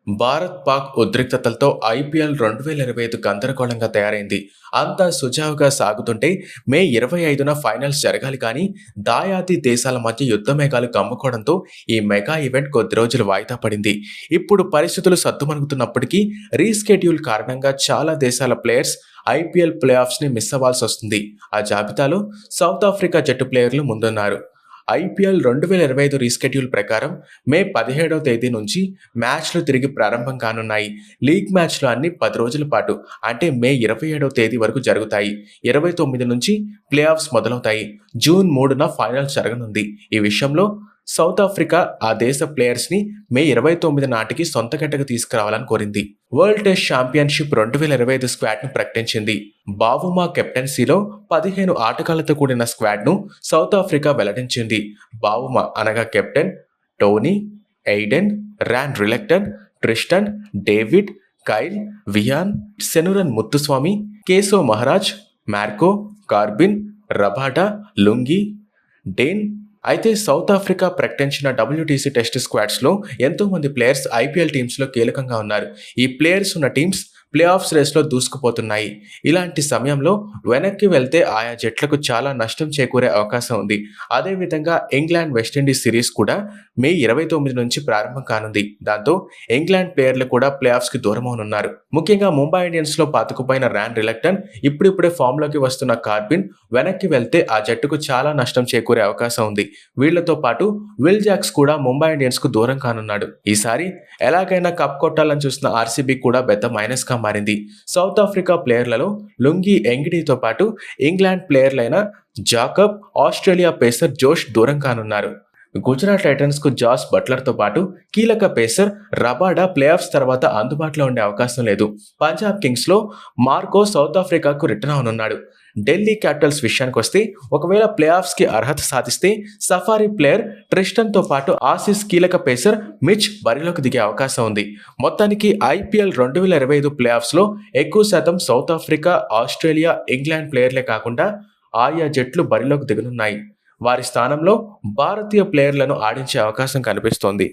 Bharat Pak ఉద్రిక్తతలతో IPL 2025 గందరగోళంగా తయారైంది. అంతా సుజావుగా సాగుతుంటే మే 25న ఫైనల్స్ జరగాలి కానీ దాయాది దేశాల మధ్య యుద్ధమేఘాలు కమ్ముకోవడంతో ఈ మెగా ఈవెంట్ కొద్ది రోజులు వాయిదా పడింది. ఇప్పుడు పరిస్థితులు సద్దుమణుగుతున్నప్పటికీ రీస్కెడ్యూల్ కారణంగా చాలా దేశాల ప్లేయర్స్ ఐపీఎల్ ప్లే ఆఫ్స్ని మిస్ అవ్వాల్సి వస్తుంది. ఆ జాబితాలో సౌత్ ఆఫ్రికా జట్టు ప్లేయర్లు ముందున్నారు. ఐపీఎల్ 2025 రీస్కెడ్యూల్ ప్రకారం మే 17వ తేదీ నుంచి మ్యాచ్లు తిరిగి ప్రారంభం కానున్నాయి. లీగ్ మ్యాచ్లు అన్ని 10 రోజుల పాటు అంటే మే 27వ తేదీ వరకు జరుగుతాయి. 29 నుంచి ప్లే ఆఫ్స్ మొదలవుతాయి. జూన్ 3న ఫైనల్స్ జరగనుంది. ఈ విషయంలో సౌత్ ఆఫ్రికా ఆ దేశ ప్లేయర్స్ని మే 29 నాటికి సొంత గడ్డకు తీసుకురావాలని కోరింది. వరల్డ్ టెస్ట్ ఛాంపియన్షిప్ 2025 స్క్వాడ్ను ప్రకటించింది. బావుమా కెప్టెన్సీలో 15 ఆటగాళ్లతో కూడిన స్క్వాడ్ను సౌత్ ఆఫ్రికా వెల్లడించింది. బావుమా అనగా captain, Tony, Aiden, Ryan Rickelton, Tristan, David, Kyle, Wiaan, Senuran Muthusamy, Keshav Maharaj, Marco, Corbin, Rabada, Lungi, Dane. అయితే సౌత్ ఆఫ్రికా ప్రకటించిన WTC టెస్ట్ స్క్వాడ్స్లో ఎంతో మంది ప్లేయర్స్ ఐపీఎల్ టీమ్స్లో కీలకంగా ఉన్నారు. ఈ ప్లేయర్స్ ఉన్న టీమ్స్ ప్లే ఆఫ్స్ రేస్లో దూసుకుపోతున్నాయి. ఇలాంటి సమయంలో వెనక్కి వెళ్తే ఆయా జట్లకు చాలా నష్టం చేకూరే అవకాశం ఉంది. అదేవిధంగా ఇంగ్లాండ్ వెస్టిండీస్ సిరీస్ కూడా మే 29 నుంచి ప్రారంభం కానుంది. దాంతో ఇంగ్లాండ్ ప్లేయర్లు కూడా ప్లే ఆఫ్స్కి దూరం అవనున్నారు. ముఖ్యంగా ముంబై ఇండియన్స్లో పాతుకుపోయిన ర్యాన్ రిలక్టన్, ఇప్పుడిప్పుడే ఫామ్లోకి వస్తున్న కార్బిన్ వెనక్కి వెళ్తే ఆ జట్టుకు చాలా నష్టం చేకూరే అవకాశం ఉంది. వీళ్లతో పాటు విల్ జాక్స్ కూడా ముంబై ఇండియన్స్కు దూరం కానున్నాడు. ఈసారి ఎలాగైనా కప్ కొట్టాలని చూసిన ఆర్సీబీ కూడా పెద్ద మైనస్గా మారింది. సౌత్ ఆఫ్రికా ప్లేయర్లలో లుంగి ఎంగిడీతో పాటు ఇంగ్లాండ్ ప్లేయర్లైన జాకబ్, ఆస్ట్రేలియా పేసర్ జోష్ దూరం కానున్నారు. గుజరాత్ టైటన్స్కు జాస్ బట్లర్తో పాటు కీలక పేసర్ రబాడా ప్లే ఆఫ్స్ తర్వాత అందుబాటులో ఉండే అవకాశం లేదు. పంజాబ్ కింగ్స్లో మార్కో సౌత్ ఆఫ్రికాకు రిటర్న్ అవనున్నాడు. ఢిల్లీ క్యాపిటల్స్ విషయానికి వస్తే ఒకవేళ ప్లే ఆఫ్స్కి అర్హత సాధిస్తే సఫారీ ప్లేయర్ ట్రిస్టన్తో పాటు ఆసీస్ కీలక పేసర్ మిచ్ బరిలోకి దిగే అవకాశం ఉంది. మొత్తానికి ఐపీఎల్ 2025 ప్లే ఆఫ్స్లో ఎక్కువ శాతం సౌత్ ఆఫ్రికా, ఆస్ట్రేలియా, ఇంగ్లాండ్ ప్లేయర్లే కాకుండా ఆయా జట్లు బరిలోకి దిగనున్నాయి. వారి స్థానంలో భారతీయ ప్లేయర్లను ఆడించే అవకాశం కనిపిస్తోంది.